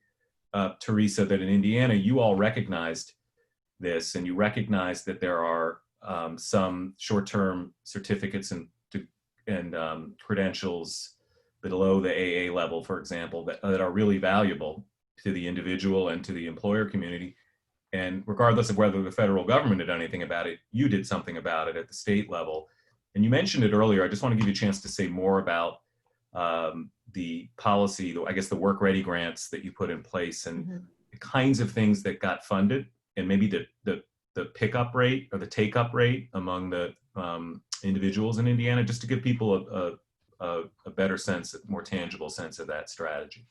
Teresa, that in Indiana, you all recognized this, and you recognized that there are some short-term certificates and credentials below the AA level, for example, that are really valuable to the individual and to the employer community. And regardless of whether the federal government had done anything about it, you did something about it at the state level. And you mentioned it earlier. I just want to give you a chance to say more about the policy, I guess the work ready grants that you put in place and the kinds of things that got funded, and maybe the pickup rate or the take up rate among the individuals in Indiana, just to give people a better sense, a more tangible sense of that strategy.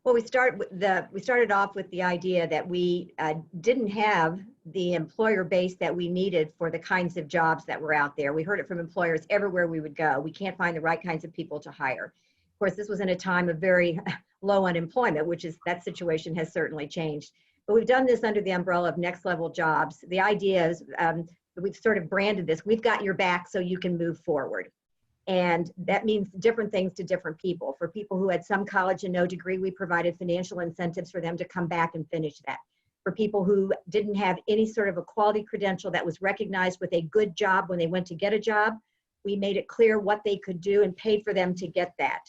Well, we started off with the idea that we didn't have the employer base that we needed for the kinds of jobs that were out there. We heard it from employers everywhere we would go. We can't find the right kinds of people to hire. Of course, this was in a time of very low unemployment, that situation has certainly changed. But we've done this under the umbrella of next level jobs. The idea is we've sort of branded this, we've got your back so you can move forward. And that means different things to different people. For people who had some college and no degree, we provided financial incentives for them to come back and finish that. For people who didn't have any sort of a quality credential that was recognized with a good job when they went to get a job, we made it clear what they could do and paid for them to get that.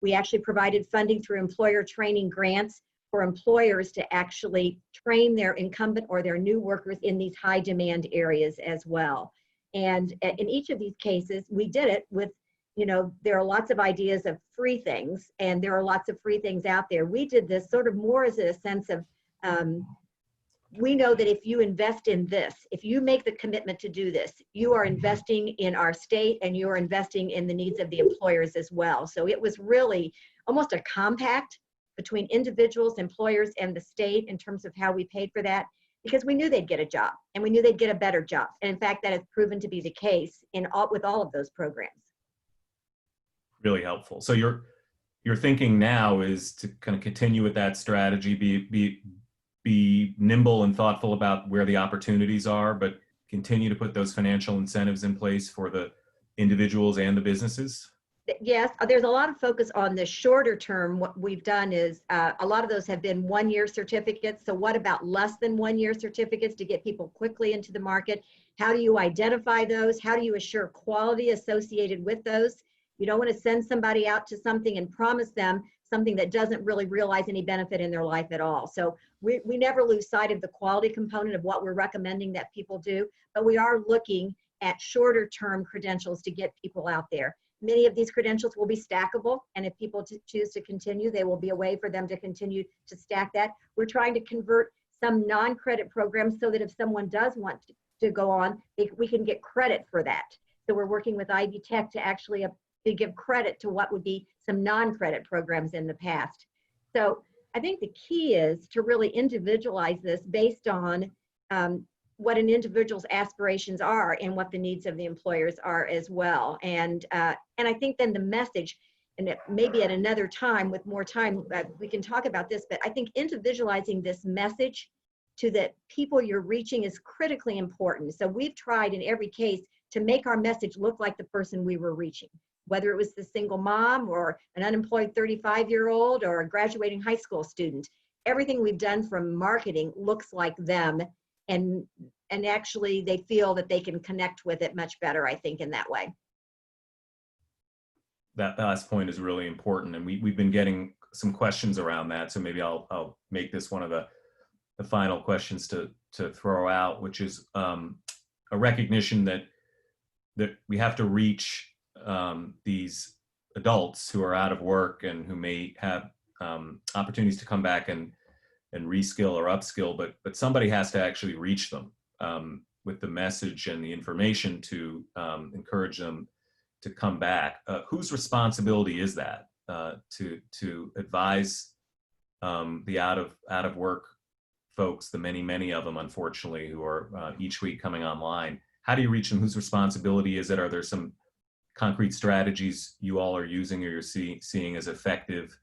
We actually provided funding through employer training grants for employers to actually train their incumbent or their new workers in these high demand areas as well. And in each of these cases, we did it with, there are lots of ideas of free things, and there are lots of free things out there. We did this sort of more as a sense of, we know that if you invest in this, if you make the commitment to do this, you are investing in our state and you are investing in the needs of the employers as well. So it was really almost a compact between individuals, employers, and the state in terms of how we paid for that, because we knew they'd get a job and we knew they'd get a better job. And in fact, that has proven to be the case with all of those programs. Really helpful. So your thinking now is to kind of continue with that strategy, be nimble and thoughtful about where the opportunities are, but continue to put those financial incentives in place for the individuals and the businesses? Yes, there's a lot of focus on the shorter term. What we've done is a lot of those have been 1-year certificates. So what about less than 1-year certificates to get people quickly into the market? How do you identify those? How do you assure quality associated with those? You don't want to send somebody out to something and promise them something that doesn't really realize any benefit in their life at all. So we never lose sight of the quality component of what we're recommending that people do, but we are looking at shorter term credentials to get people out there. Many of these credentials will be stackable, and if people choose to continue, there will be a way for them to continue to stack that. We're trying to convert some non-credit programs so that if someone does want to go on, we can get credit for that. So we're working with Ivy Tech to actually to give credit to what would be some non-credit programs in the past. So I think the key is to really individualize this based on what an individual's aspirations are and what the needs of the employers are as well. And I think then the message, and maybe at another time with more time, we can talk about this, but I think individualizing this message to the people you're reaching is critically important. So we've tried in every case to make our message look like the person we were reaching, whether it was the single mom or an unemployed 35-year-old or a graduating high school student. Everything we've done from marketing looks like them, and actually they feel that they can connect with it much better, I think, in that way. That last point is really important, and we've been getting some questions around that, so maybe I'll make this one of the final questions to throw out, which is a recognition that we have to reach these adults who are out of work and who may have opportunities to come back and reskill or upskill, but somebody has to actually reach them with the message and the information to encourage them to come back. Whose responsibility is that to advise the out of work folks, the many of them, unfortunately, who are each week coming online? How do you reach them? Whose responsibility is it? Are there some concrete strategies you all are using or you're seeing as effective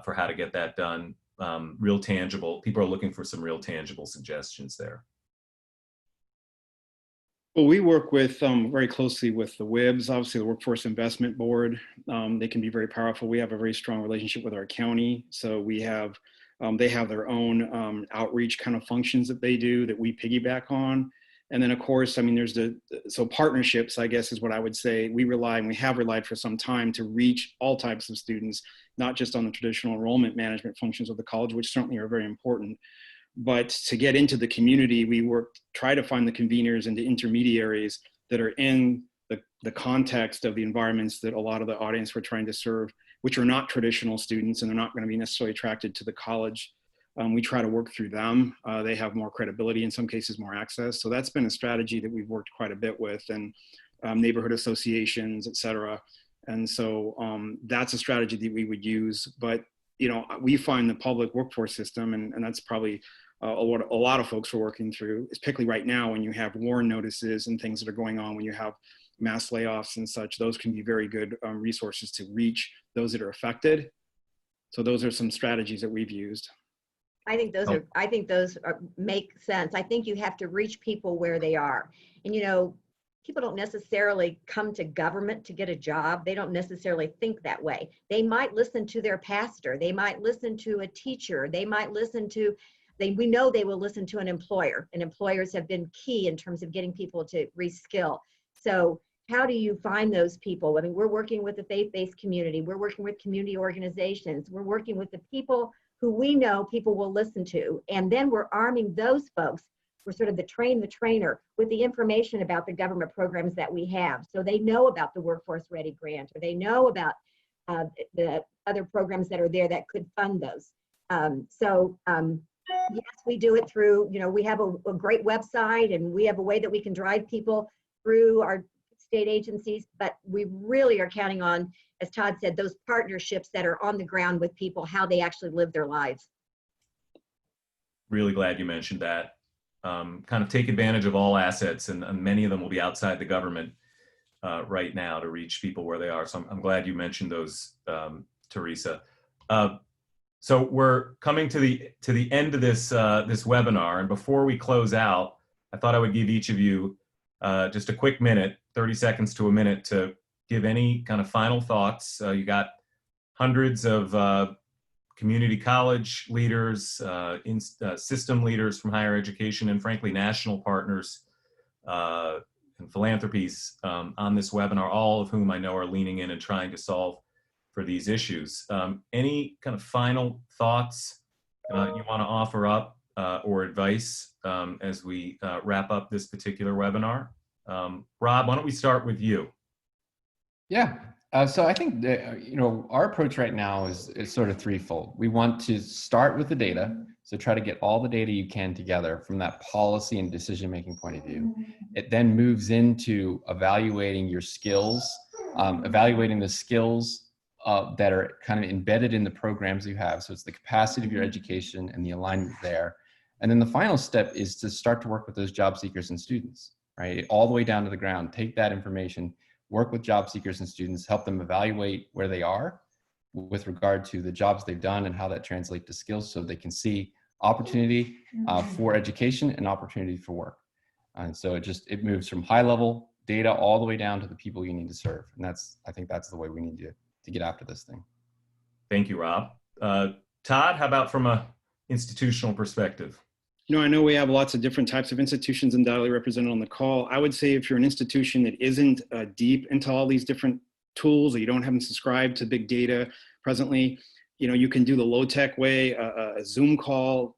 for how to get that done? Real tangible, people are looking for some real tangible suggestions there. Well, we work with very closely with the WIBs, obviously the Workforce Investment Board. They can be very powerful. We have a very strong relationship with our county. So we have, they have their own outreach kind of functions that they do that we piggyback on. And then of course, I mean, there's so partnerships, I guess is what I would say. We rely, and we have relied for some time, to reach all types of students, not just on the traditional enrollment management functions of the college, which certainly are very important. But to get into the community, we try to find the conveners and the intermediaries that are in the context of the environments that a lot of the audience we're trying to serve, which are not traditional students and they're not going to be necessarily attracted to the college. We try to work through them. They have more credibility, in some cases more access. So that's been a strategy that we've worked quite a bit with, and neighborhood associations, et cetera. And so that's a strategy that we would use. But you know, we find the public workforce system, and that's probably a lot of folks are working through, is particularly right now when you have WARN notices and things that are going on, when you have mass layoffs and such, those can be very good resources to reach those that are affected. So those are some strategies that we've used. I think those make sense. I think you have to reach people where they are. And, you know, people don't necessarily come to government to get a job. They don't necessarily think that way. They might listen to their pastor. They might listen to a teacher. They might listen to, we know they will listen to an employer, and employers have been key in terms of getting people to reskill. So how do you find those people? I mean, we're working with the faith-based community. We're working with community organizations. We're working with the people who we know people will listen to. And then we're arming those folks. We're sort of the trainer with the information about the government programs that we have. So they know about the Workforce Ready Grant, or they know about the other programs that are there that could fund those. Yes, we do it through, you know, we have a great website, and we have a way that we can drive people through our state agencies, but we really are counting on, as Todd said, those partnerships that are on the ground with people, how they actually live their lives. Really glad you mentioned that. Kind of take advantage of all assets, and many of them will be outside the government right now to reach people where they are. So I'm glad you mentioned those, Teresa. So we're coming to the end of this webinar, and before we close out, I thought I would give each of you just a quick minute, 30 seconds to a minute, to give any kind of final thoughts. You got hundreds of community college leaders, system leaders from higher education, and frankly, national partners and philanthropies on this webinar, all of whom I know are leaning in and trying to solve for these issues. Any kind of final thoughts you want to offer up or advice as we wrap up this particular webinar? Rob, why don't we start with you? Yeah. So I think that, you know, our approach right now is sort of threefold. We want to start with the data. So try to get all the data you can together from that policy and decision-making point of view. It then moves into evaluating your skills, evaluating the skills that are kind of embedded in the programs you have. So it's the capacity of your education and the alignment there. And then the final step is to start to work with those job seekers and students, right? All the way down to the ground. Take that information, work with job seekers and students, help them evaluate where they are with regard to the jobs they've done and how that translates to skills, so they can see opportunity for education and opportunity for work. And so it moves from high level data all the way down to the people you need to serve. And I think that's the way we need to get after this thing. Thank you, Rob. Todd, how about from a institutional perspective? I know we have lots of different types of institutions undoubtedly represented on the call. I would say if you're an institution that isn't deep into all these different tools, or you don't have them subscribed to big data presently, you can do the low tech way, a Zoom call,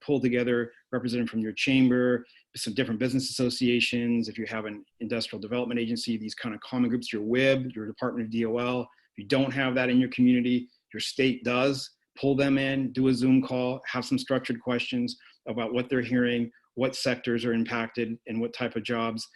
pull together representative from your chamber, some different business associations. If you have an industrial development agency, these kind of common groups, your WIB, your Department of DOL. If you don't have that in your community, your state does. Pull them in, do a Zoom call, have some structured questions about what they're hearing, what sectors are impacted, and what type of jobs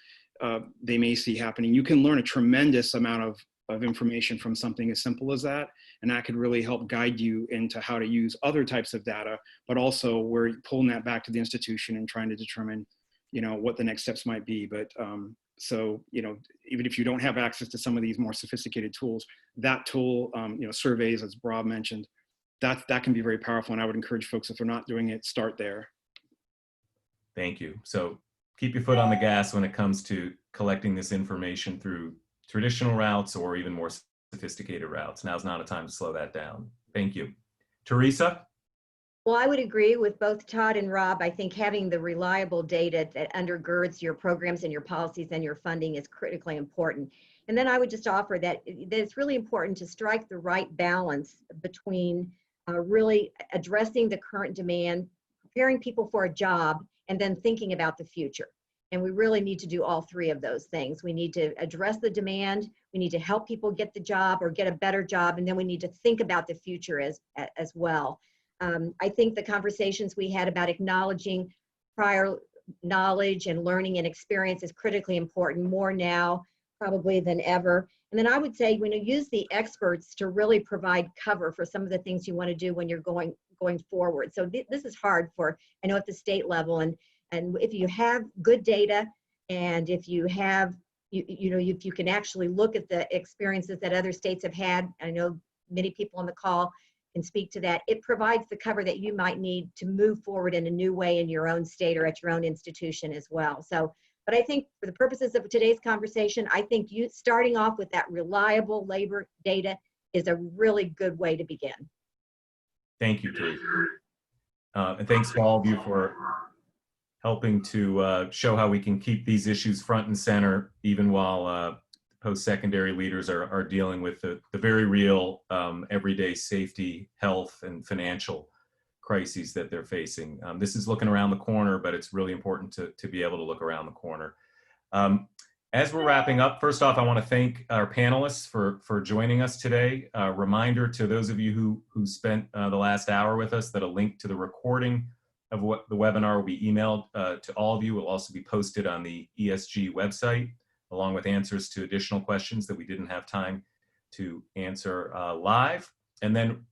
they may see happening. You can learn a tremendous amount of information from something as simple as that, and that could really help guide you into how to use other types of data, but also we're pulling that back to the institution and trying to determine, what the next steps might be. But so, even if you don't have access to some of these more sophisticated tools, that tool, surveys, as Rob mentioned, that can be very powerful. And I would encourage folks, if they're not doing it, start there. Thank you. So keep your foot on the gas when it comes to collecting this information through traditional routes or even more sophisticated routes. Now's not a time to slow that down. Thank you. Teresa? Well, I would agree with both Todd and Rob. I think having the reliable data that undergirds your programs and your policies and your funding is critically important. And then I would just offer that it's really important to strike the right balance between really addressing the current demand, preparing people for a job, and then thinking about the future. And we really need to do all three of those things. We need to address the demand, we need to help people get the job or get a better job, and then we need to think about the future as well. I think the conversations we had about acknowledging prior knowledge and learning and experience is critically important, more now probably than ever. And then I would say, use the experts to really provide cover for some of the things you want to do when you're going forward. So this is hard I know at the state level, and if you have good data, and if you have, if you can actually look at the experiences that other states have had, I know many people on the call can speak to that, it provides the cover that you might need to move forward in a new way in your own state or at your own institution as well. So, but I think for the purposes of today's conversation, I think starting off with that reliable labor data is a really good way to begin. Thank you, Teresa. And thanks to all of you for helping to show how we can keep these issues front and center, even while post-secondary leaders are dealing with the very real everyday safety, health, and financial crises that they're facing. This is looking around the corner, but it's really important to be able to look around the corner. As we're wrapping up, first off, I want to thank our panelists for joining us today. A reminder to those of you who spent the last hour with us that a link to the recording of what the webinar will be emailed to all of you. Will also be posted on the ESG website, along with answers to additional questions that we didn't have time to answer live. And then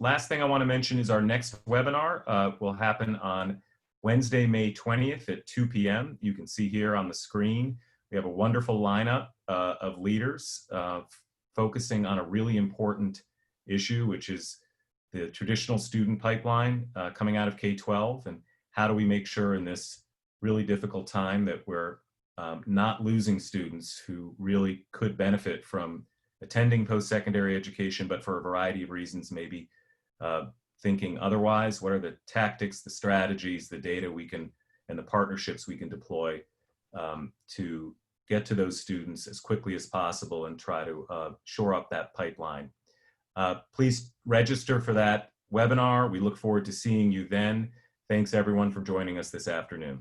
last thing I want to mention is our next webinar will happen on Wednesday, May 20th at 2 p.m. You can see here on the screen, we have a wonderful lineup of leaders focusing on a really important issue, which is the traditional student pipeline coming out of K-12, and how do we make sure in this really difficult time that we're not losing students who really could benefit from attending post-secondary education, but for a variety of reasons, maybe thinking otherwise. What are the tactics, the strategies, the data we can, and the partnerships we can deploy to get to those students as quickly as possible and try to shore up that pipeline. Please register for that webinar. We look forward to seeing you then. Thanks everyone for joining us this afternoon.